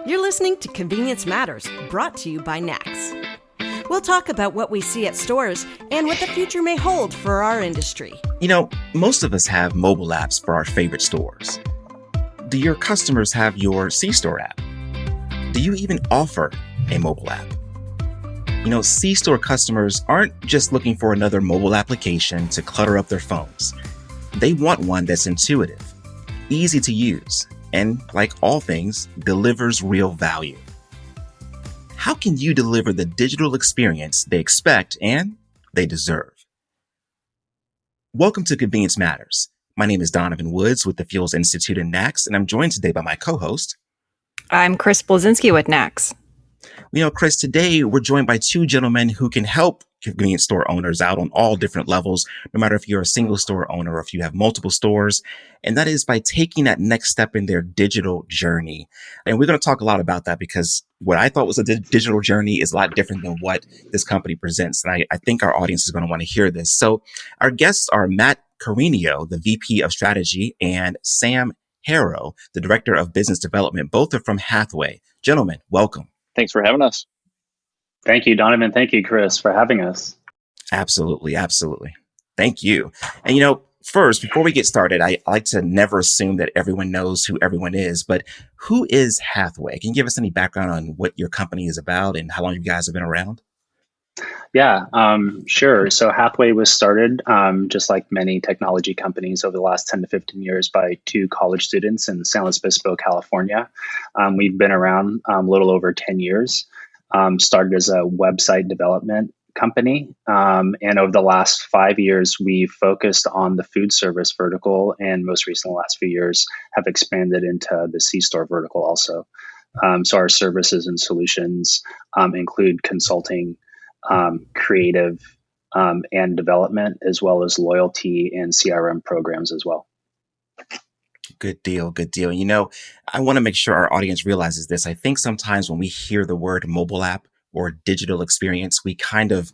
You're listening to Convenience Matters, brought to you by NACS. We'll talk about what we see at stores and what the future may hold for our industry. You know, most of us have mobile apps for our favorite stores. Do your customers have your C-Store app? Do you even offer a mobile app? You know, C-Store customers aren't just looking for another mobile application to clutter up their phones. They want one that's intuitive, easy to use, and like all things, delivers real value. How can you deliver the digital experience they expect and they deserve? Welcome to Convenience Matters. My name is Donovan Woods with the Fuels Institute in NACS, and I'm joined today by my co-host. I'm Chris Blasinsky with NACS. You know, Chris, today we're joined by two gentlemen who can help convenience store owners out on all different levels, no matter if you're a single store owner or if you have multiple stores. And that is by taking that next step in their digital journey. And we're going to talk a lot about that because what I thought was a digital journey is a lot different than what this company presents. And I think our audience is going to want to hear this. So our guests are Matt Carinio, the VP of Strategy, and Sam Harrow, the Director of Business Development. Both are from Hathway. Gentlemen, welcome. Thanks for having us. Thank you, Donovan. Thank you, Chris, for having us. Absolutely. Thank you. And you know, first, before we get started, I like to never assume that everyone knows who everyone is, but who is Hathway? Can you give us any background on what your company is about and how long you guys have been around? Yeah, sure. So Hathway was started, just like many technology companies over the last 10 to 15 years, by two college students in San Luis Obispo, California. We've been around a little over 10 years, started as a website development company. And over the last 5 years, we've focused on the food service vertical, and most recently, the last few years, have expanded into the C-Store vertical also. So our services and solutions include consulting, creative and development, as well as loyalty and CRM programs as well. Good deal. You know, I want to make sure our audience realizes this. I think sometimes when we hear the word mobile app or digital experience, we kind of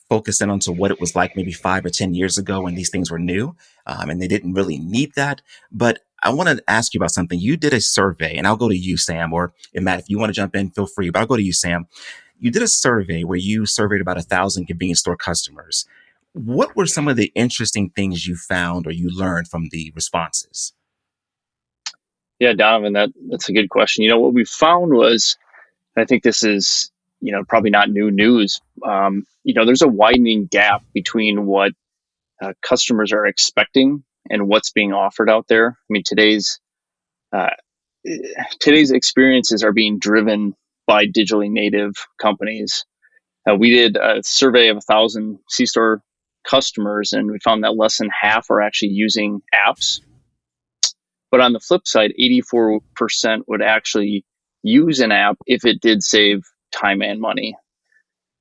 focus in onto what it was like maybe 5 or 10 years ago when these things were new, and they didn't really need that. But I want to ask you about something. You did a survey, and I'll go to you, Sam, or Matt, if you want to jump in, feel free, but I'll go to you, Sam. You did a survey where you surveyed about 1,000 convenience store customers. What were some of the interesting things you found or you learned from the responses? Yeah, Donovan, that's a good question. You know, what we found was, I think this is, probably not new news. There's a widening gap between what customers are expecting and what's being offered out there. I mean, today's experiences are being driven by digitally native companies. We did a survey of 1,000 C-Store customers, and we found that less than half are actually using apps. But on the flip side, 84% would actually use an app if it did save time and money.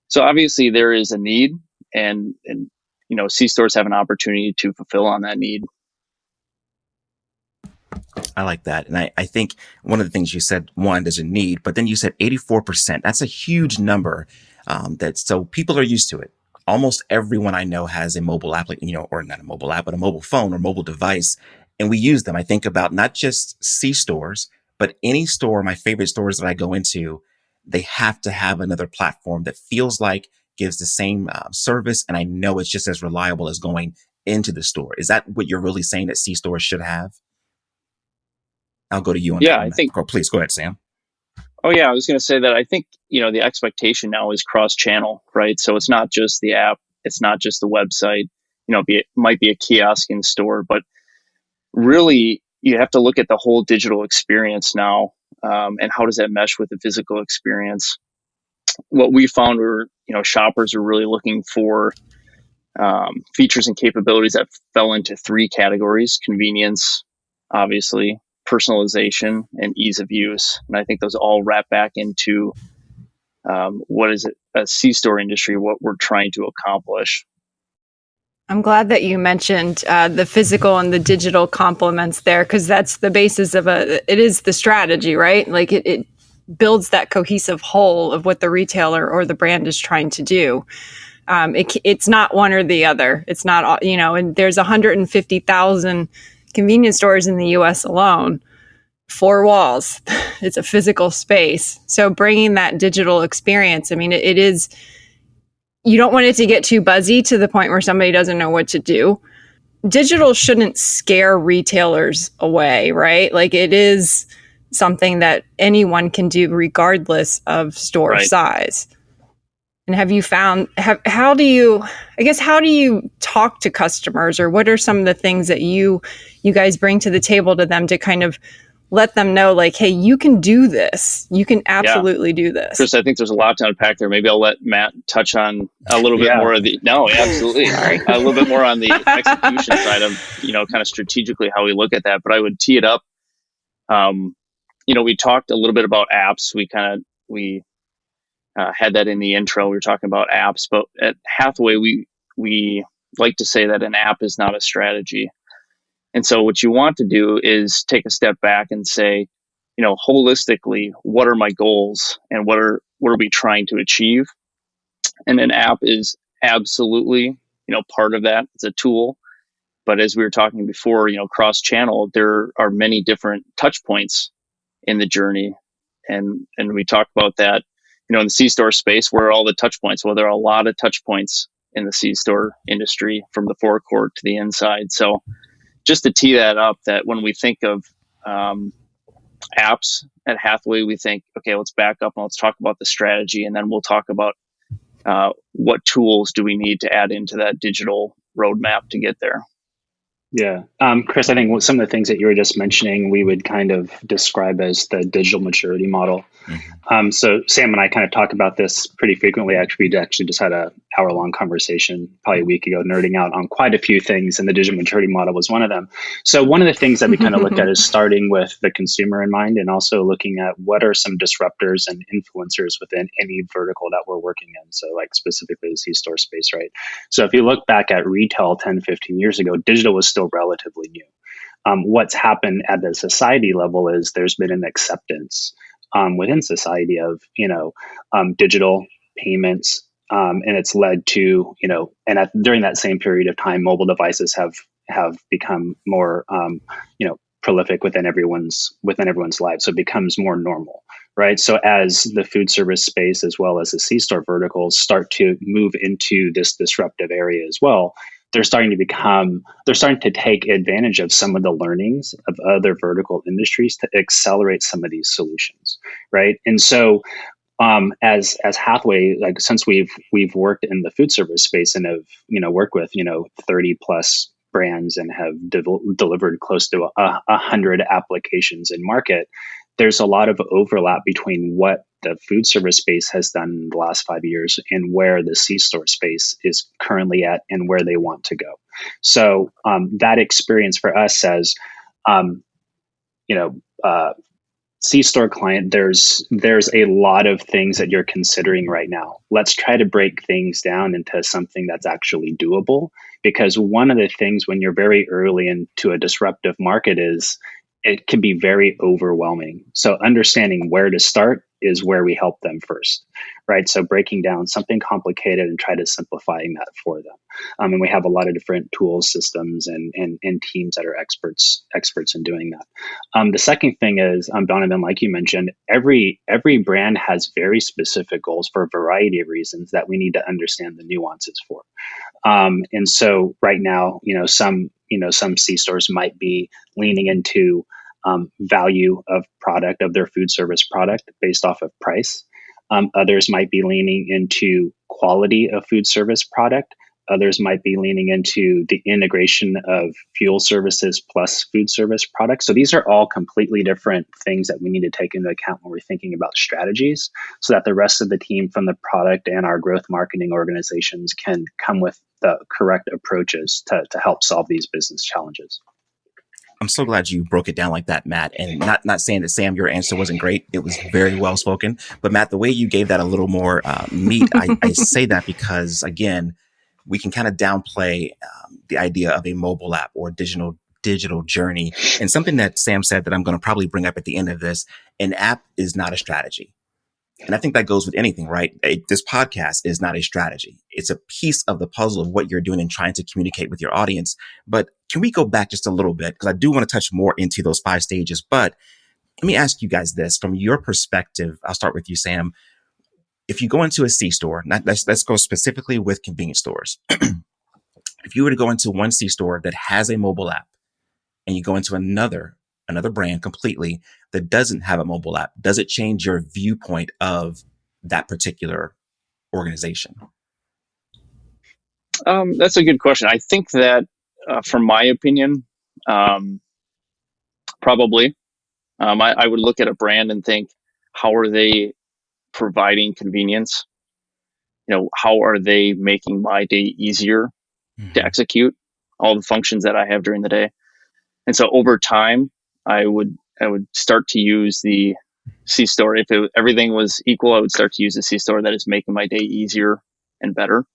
So obviously there is a need, and C-Stores have an opportunity to fulfill on that need. I like that. And I think one of the things you said, one, there's a need, but then you said 84%. That's a huge number. So people are used to it. Almost everyone I know has a mobile app, or not a mobile app, but a mobile phone or mobile device. And we use them. I think about not just C-Stores, but any store, my favorite stores that I go into, they have to have another platform that feels like gives the same service. And I know it's just as reliable as going into the store. Is that what you're really saying that C-Stores should have? I'll go to you on that. Yeah, I think. Please go ahead, Sam. Oh, yeah. I was going to say that I think, the expectation now is cross-channel, right? So it's not just the app. It's not just the website. It might be a kiosk in store, but really you have to look at the whole digital experience now, and how does that mesh with the physical experience? What we found were, shoppers are really looking for features and capabilities that fell into 3 categories: convenience, obviously, personalization, and ease of use. And I think those all wrap back into what is a C-Store industry, what we're trying to accomplish. I'm glad that you mentioned the physical and the digital complements there, because that's the basis of it is the strategy, right? Like it builds that cohesive whole of what the retailer or the brand is trying to do. It's not one or the other. It's not, and there's 150,000 convenience stores in the U.S. alone. four walls. It's a physical space. So bringing that digital experience, I mean, it is, you don't want it to get too buzzy to the point where somebody doesn't know what to do. Digital shouldn't scare retailers away, right? Like, it is something that anyone can do regardless of store size. And have you found, how do you talk to customers, or what are some of the things that you guys bring to the table to them to kind of let them know, like, hey, you can do this. You can absolutely do this. Chris, I think there's a lot to unpack there. Maybe I'll let Matt touch on a little bit more of the, absolutely. A little bit more on the execution side of, kind of strategically how we look at that. But I would tee it up. We talked a little bit about apps. We had that in the intro. We were talking about apps, but at Hathway, we like to say that an app is not a strategy. And so what you want to do is take a step back and say, holistically, what are my goals and what are we trying to achieve? And an app is absolutely, part of that. It's a tool. But as we were talking before, cross-channel, there are many different touch points in the journey. And we talked about that, in the C-store space, where are all the touch points? Well, there are a lot of touch points in the C-store industry, from the forecourt to the inside. So just to tee that up, that when we think of apps at Hathway, we think, okay, let's back up and let's talk about the strategy, and then we'll talk about what tools do we need to add into that digital roadmap to get there. Yeah. Chris, I think some of the things that you were just mentioning, we would kind of describe as the digital maturity model. Mm-hmm. So Sam and I kind of talk about this pretty frequently. Actually, we actually just had an hour-long conversation probably a week ago, nerding out on quite a few things, and the digital maturity model was one of them. So one of the things that we kind of looked at is starting with the consumer in mind, and also looking at what are some disruptors and influencers within any vertical that we're working in. So like specifically the C-store space, right? So if you look back at retail 10, 15 years ago, digital was still relatively new. What's happened at the society level is there's been an acceptance within society of, digital payments. And it's led to, during that same period of time, mobile devices have become more, prolific within everyone's lives. So it becomes more normal, right? So as the food service space, as well as the C-store verticals, start to move into this disruptive area as well, they're starting to take advantage of some of the learnings of other vertical industries to accelerate some of these solutions, right? And so as Hathway, like, since we've worked in the food service space and have worked with 30 plus brands and have delivered close to 100 applications in market, there's a lot of overlap between what the food service space has done in the last 5 years and where the C-store space is currently at and where they want to go. So that experience for us says, C-store client, there's a lot of things that you're considering right now. Let's try to break things down into something that's actually doable, because one of the things when you're very early into a disruptive market is it can be very overwhelming. So understanding where to start is where we help them first, right? So breaking down something complicated and try to simplifying that for them. And we have a lot of different tools, systems, and teams that are experts in doing that. The second thing is, Donovan, like you mentioned, every brand has very specific goals for a variety of reasons that we need to understand the nuances for. And so right now, some C-stores might be leaning into value of product, of their food service product based off of price. Others might be leaning into quality of food service product. Others might be leaning into the integration of fuel services plus food service products. So these are all completely different things that we need to take into account when we're thinking about strategies, so that the rest of the team from the product and our growth marketing organizations can come with the correct approaches to help solve these business challenges. I'm so glad you broke it down like that, Matt. And not saying that, Sam, your answer wasn't great. It was very well spoken. But Matt, the way you gave that a little more meat, I say that because, again, we can kind of downplay the idea of a mobile app or digital journey. And something that Sam said that I'm going to probably bring up at the end of this, an app is not a strategy. And I think that goes with anything, right? This podcast is not a strategy. It's a piece of the puzzle of what you're doing and trying to communicate with your audience. But can we go back just a little bit? Because I do want to touch more into those 5 stages. But Let me ask you guys this from your perspective. I'll start with you, Sam. If you go into a C-store, let's go specifically with convenience stores. If you were to go into one C-store that has a mobile app and you go into another brand completely that doesn't have a mobile app, does it change your viewpoint of that particular organization? That's a good question. I think that, from my opinion, probably. I would look at a brand and think, how are they providing convenience? How are they making my day easier to execute all the functions that I have during the day? And so over time, I would start to use the C-store. If everything was equal, I would start to use the C-store that is making my day easier and better.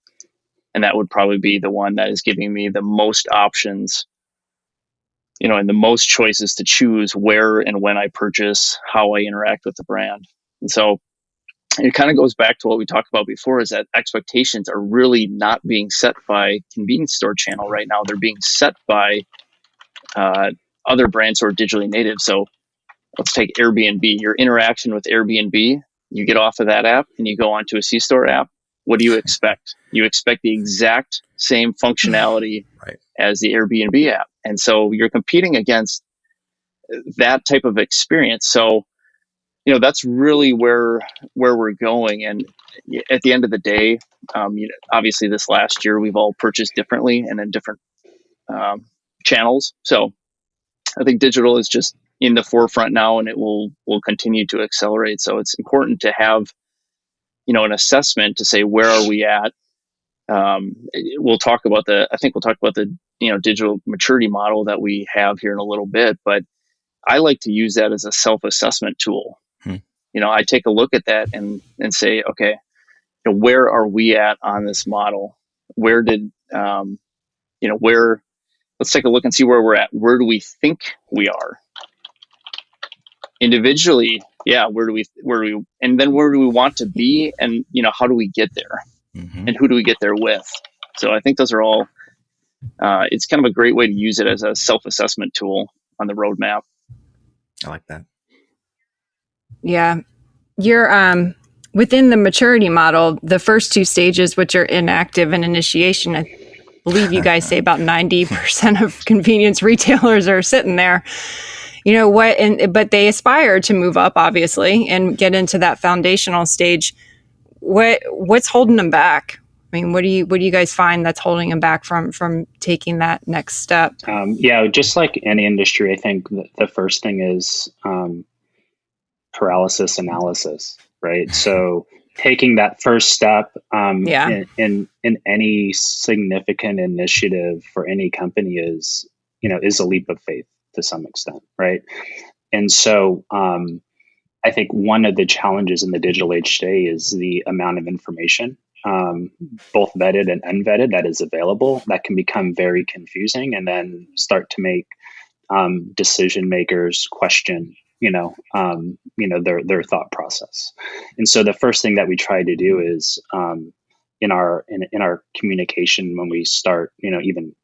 And that would probably be the one that is giving me the most options, and the most choices to choose where and when I purchase, how I interact with the brand. And so it kind of goes back to what we talked about before, is that expectations are really not being set by convenience store channel right now. They're being set by other brands who are digitally native. So let's take Airbnb. Your interaction with Airbnb, you get off of that app and you go onto a C-store app. What do you expect? You expect the exact same functionality as the Airbnb app. And so you're competing against that type of experience. So, that's really where we're going. And at the end of the day, obviously this last year, we've all purchased differently and in different channels. So I think digital is just in the forefront now, and it will continue to accelerate. So it's important to have, an assessment to say, where are we at? We'll talk about the digital maturity model that we have here in a little bit, but I like to use that as a self-assessment tool. I take a look at that and say, okay, where are we at on this model? Where did, let's take a look and see where we're at. Where do we think we are? Individually, where do we, and then where do we want to be? And, how do we get there? And who do we get there with? So I think those are all, it's kind of a great way to use it as a self-assessment tool on the roadmap. I like that. Yeah. You're within the maturity model, the first two stages, which are inactive and initiation, I believe you guys say about 90% of convenience retailers are sitting there. But they aspire to move up, obviously, and get into that foundational stage. What's holding them back? I mean, what do you guys find that's holding them back from taking that next step? Just like any industry, I think the first thing is paralysis analysis, right? So taking that first step in any significant initiative for any company is a leap of faith to some extent, right? And so I think one of the challenges in the digital age today is the amount of information, both vetted and unvetted, that is available, that can become very confusing and then start to make decision makers question their thought process. And so the first thing that we try to do is in our communication, when we start even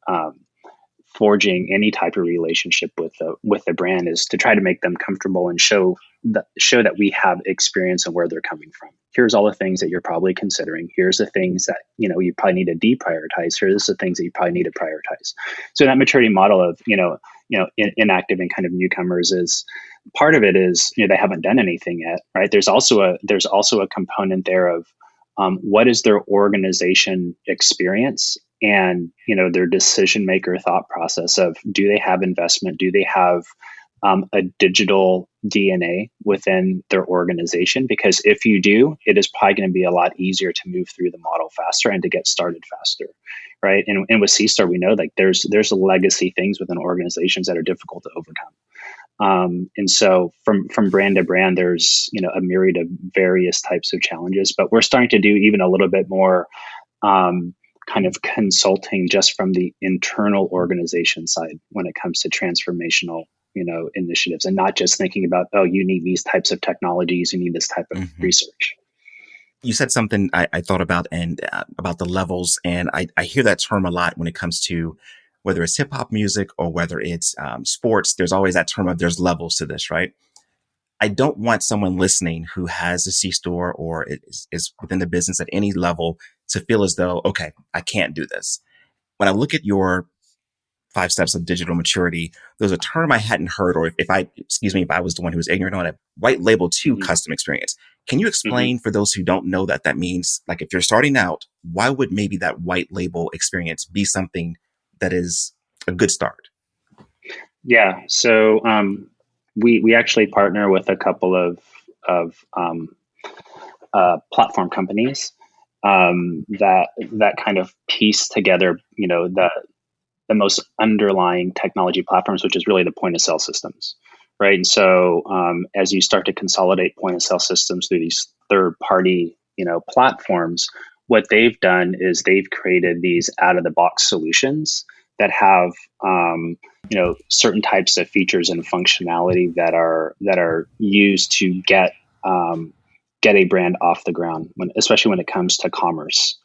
forging any type of relationship with the brand, is to try to make them comfortable and show that we have experience and where they're coming from. Here's all the things that you're probably considering. Here's the things that you probably need to deprioritize. Here's the things that you probably need to prioritize. So that maturity model of inactive and kind of newcomers is part of it. Is they haven't done anything yet, right? There's also a component there of what is their organization experience and their decision maker thought process of, do they have investment? Do they have a digital DNA within their organization? Because if you do, it is probably going to be a lot easier to move through the model faster and to get started faster, right? And with C-Star, we know there's legacy things within organizations that are difficult to overcome. And so from brand to brand, there's a myriad of various types of challenges, but we're starting to do even a little bit more kind of consulting just from the internal organization side when it comes to transformational initiatives, and not just thinking about, you need these types of technologies, you need this type of research. You said something I thought about, and about the levels, and I hear that term a lot when it comes to whether it's hip hop music or whether it's sports. There's always that term of there's levels to this, right? I don't want someone listening who has a C-store or is within the business at any level to feel as though, okay, I can't do this. When I look at your 5 steps of digital maturity, there's a term I hadn't heard, or if I was the one who was ignorant on it, white label to custom experience. Can you explain for those who don't know that means, like, if you're starting out, why would maybe that white label experience be something that is a good start? Yeah. So we actually partner with a couple of platform companies that kind of piece together, the most underlying technology platforms, which is really the point of sale systems, right? And so as you start to consolidate point of sale systems through these third party, platforms, what they've done is they've created these out of the box solutions that have certain types of features and functionality that are used to get a brand off the ground, especially when it comes to commerce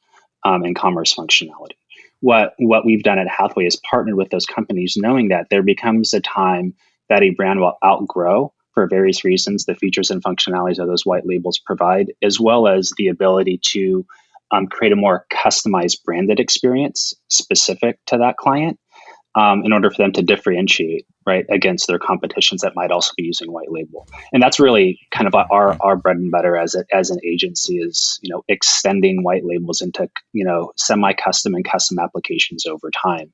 and commerce functionality. What we've done at Hathway is partnered with those companies, knowing that there becomes a time that a brand will outgrow, for various reasons, the features and functionalities that those white labels provide, as well as the ability to create a more customized branded experience specific to that client, in order for them to differentiate, right, against their competitions that might also be using white label. And that's really kind of our bread and butter as an agency, is extending white labels into semi-custom and custom applications over time,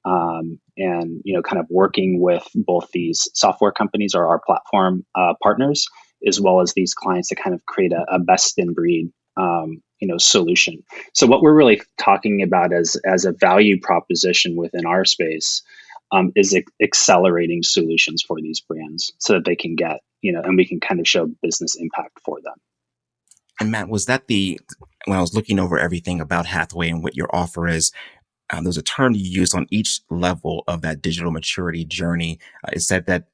and kind of working with both these software companies or our platform partners, as well as these clients, to kind of create a best in breed solution. So what we're really talking about as a value proposition within our space is accelerating solutions for these brands so that they can get, and we can kind of show business impact for them. And Matt, was that when I was looking over everything about Hathway and what your offer is, there's a term you used on each level of that digital maturity journey. It said that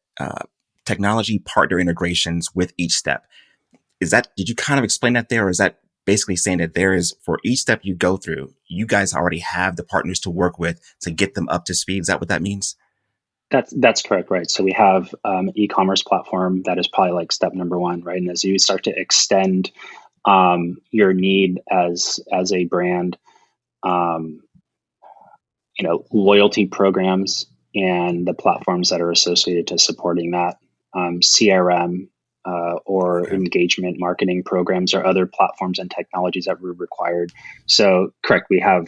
technology partner integrations with each step. Did you kind of explain that there, or is that basically saying that there is, for each step you go through, you guys already have the partners to work with to get them up to speed? Is that what that means? That's correct, right? So we have an e-commerce platform that is probably like step number one, right? And as you start to extend your need as a brand, loyalty programs and the platforms that are associated to supporting that, CRM, or engagement marketing programs, or other platforms and technologies that were required. So correct, we have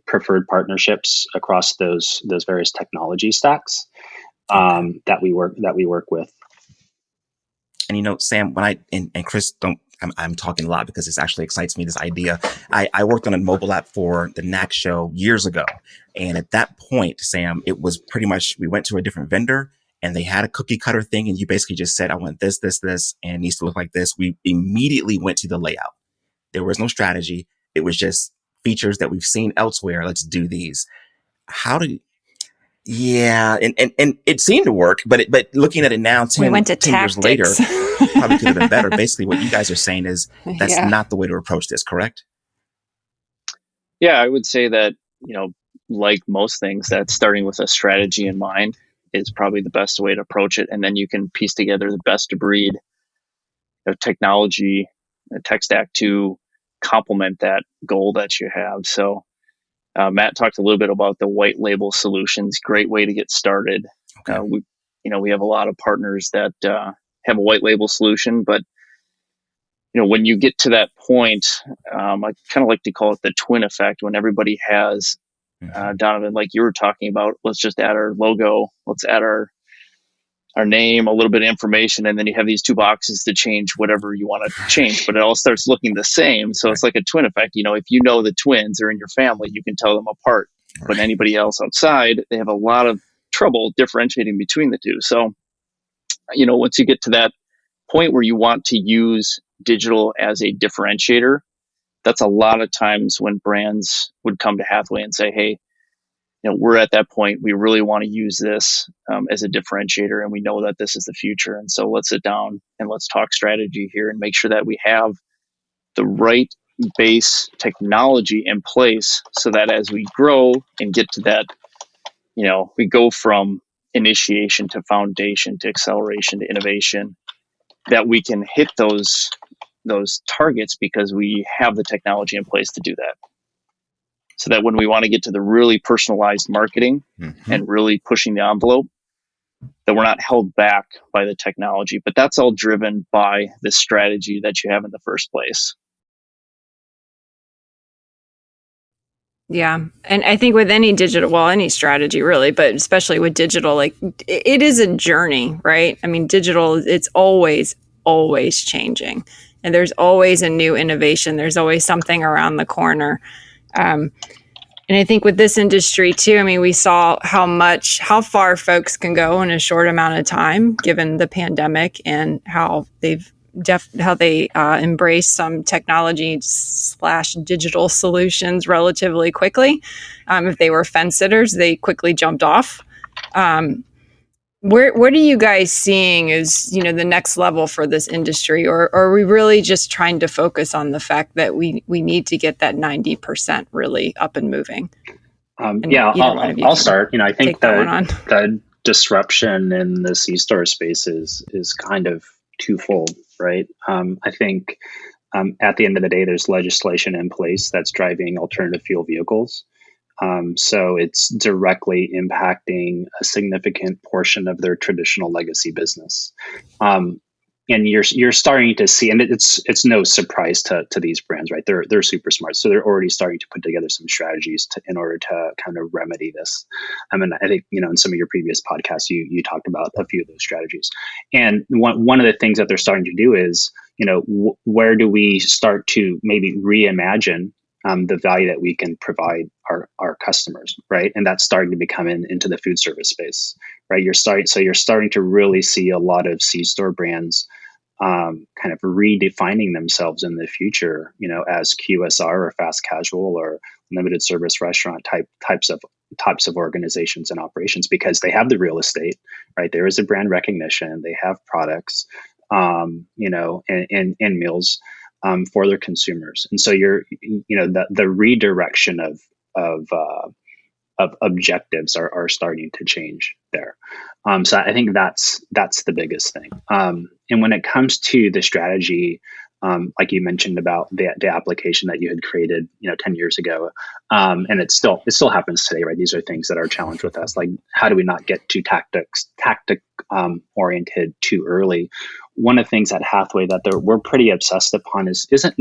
preferred partnerships across those various technology stacks that we work with. And Sam, when and Chris, I'm talking a lot because this actually excites me, this idea. I worked on a mobile app for the NACS show years ago. And at that point, Sam, it was pretty much, we went to a different vendor and they had a cookie cutter thing. And you basically just said, I want this, and it needs to look like this. We immediately went to the layout. There was no strategy. It was just features that we've seen elsewhere. Let's do these. Yeah, and it seemed to work, but looking at it now, 10 years later, probably could have been better. Basically, what you guys are saying is that's not the way to approach this, correct? Yeah, I would say that, like most things, that starting with a strategy in mind is probably the best way to approach it. And then you can piece together the best of breed of technology, tech stack to complement that goal that you have. So Matt talked a little bit about the white label solutions. Great way to get started. Okay. We have a lot of partners that have a white label solution, but when you get to that point, I kind of like to call it the twin effect. When everybody has, Donovan, like you were talking about, let's just add our logo, let's add our name, a little bit of information, and then you have these two boxes to change whatever you want to change, but it all starts looking the same. So it's like a twin effect. If the twins are in your family, you can tell them apart. Right. But anybody else outside, they have a lot of trouble differentiating between the two. So, once you get to that point where you want to use digital as a differentiator, that's a lot of times when brands would come to Hathway and say, hey, we're at that point. We really want to use this as a differentiator, and we know that this is the future. And so let's sit down and let's talk strategy here and make sure that we have the right base technology in place so that as we grow and get to that, we go from, initiation to foundation to acceleration to innovation, that we can hit those targets because we have the technology in place to do that. So that when we want to get to the really personalized marketing and really pushing the envelope, that we're not held back by the technology. But that's all driven by the strategy that you have in the first place. Yeah. And I think with any digital, well, any strategy really, but especially with digital, like it is a journey, right? I mean, digital, it's always changing. And there's always a new innovation. There's always something around the corner. And I think with this industry too, I mean, we saw how far folks can go in a short amount of time, given the pandemic, and how they embrace some technology / digital solutions relatively quickly. If they were fence sitters, they quickly jumped off. What are you guys seeing as, the next level for this industry? Or are we really just trying to focus on the fact that we need to get that 90% really up and moving? I'll start. I think the disruption in the C-store space is kind of twofold, right? I think at the end of the day, there's legislation in place that's driving alternative fuel vehicles. So it's directly impacting a significant portion of their traditional legacy business. And you're starting to see, and it's no surprise to these brands, right? They're super smart, so they're already starting to put together some strategies in order to kind of remedy this. I mean, I think in some of your previous podcasts, you talked about a few of those strategies, and one of the things that they're starting to do is, where do we start to maybe reimagine the value that we can provide our customers, right? And that's starting to become into the food service space, right? You're starting to really see a lot of C-store brands kind of redefining themselves in the future, as QSR or fast casual or limited service restaurant types of organizations and operations, because they have the real estate, right? There is a brand recognition, they have products, and meals for their consumers, and so the redirection of objectives are starting to change there. So I think that's the biggest thing. And when it comes to the strategy, like you mentioned about the application that you had created, 10 years ago, and it still happens today, right? These are things that are a challenge with us. Like, how do we not get too tactic oriented too early? One of the things at Hathway that we're pretty obsessed upon isn't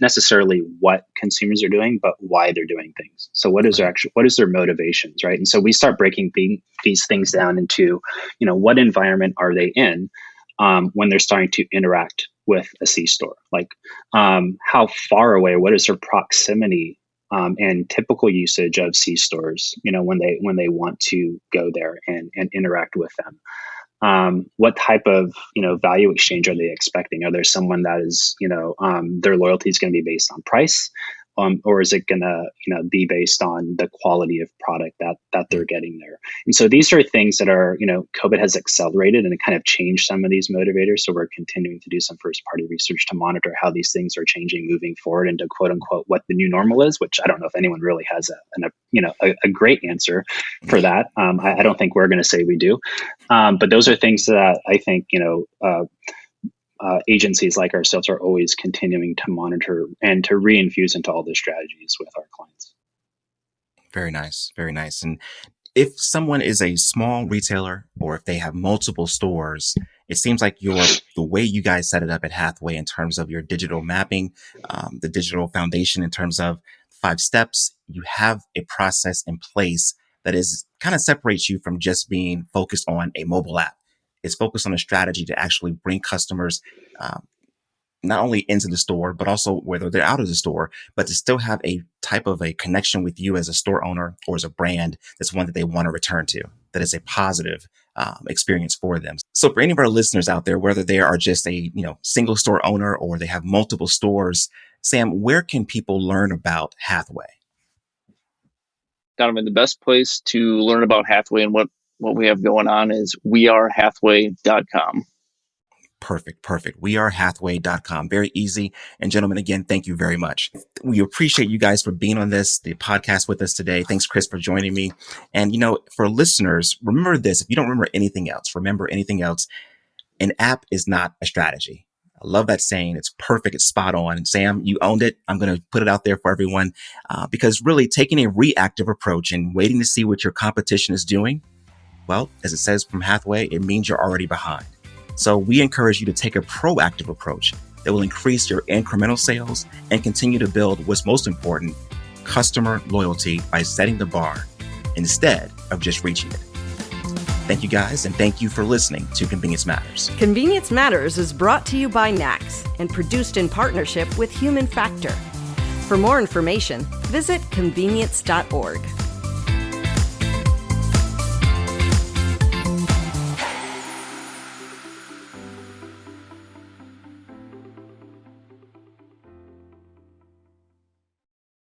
necessarily what consumers are doing, but why they're doing things. So what is their motivations, right? And so we start breaking these things down into, what environment are they in when they're starting to interact with a C-store? Like, how far away, what is their proximity and typical usage of C-stores, when they want to go there and interact with them? What type of value exchange are they expecting? Are there someone that is their loyalty is going to be based on price, or is it going to be based on the quality of product that they're getting there? And so these are things that are COVID has accelerated and it kind of changed some of these motivators. So we're continuing to do some first party research to monitor how these things are changing moving forward into quote unquote what the new normal is, which I don't know if anyone really has a great answer for that. I don't think we're going to say we do, but those are things that I think agencies like ourselves are always continuing to monitor and to reinfuse into all the strategies with our clients. Very nice. Very nice. And if someone is a small retailer or if they have multiple stores, it seems like the way you guys set it up at Hathway in terms of your digital mapping, the digital foundation in terms of 5 steps, you have a process in place that is kind of separates you from just being focused on a mobile app. It's focused on a strategy to actually bring customers not only into the store, but also whether they're out of the store, but to still have a type of a connection with you as a store owner or as a brand that's one that they want to return to, that is a positive experience for them. So for any of our listeners out there, whether they are just a single store owner or they have multiple stores, Sam, where can people learn about Hathway? Donovan, the best place to learn about Hathway and what we have going on is wearehathway.com. Perfect. wearehathway.com. Very easy. And gentlemen, again, thank you very much. We appreciate you guys for being on the podcast with us today. Thanks, Chris, for joining me. And, for listeners, remember this. If you don't remember anything else, an app is not a strategy. I love that saying. It's perfect. It's spot on. And Sam, you owned it. I'm going to put it out there for everyone because really taking a reactive approach and waiting to see what your competition is doing, well, as it says from Hathway, it means you're already behind. So we encourage you to take a proactive approach that will increase your incremental sales and continue to build what's most important, customer loyalty by setting the bar instead of just reaching it. Thank you guys, and thank you for listening to Convenience Matters. Convenience Matters is brought to you by NACS and produced in partnership with Human Factor. For more information, visit convenience.org.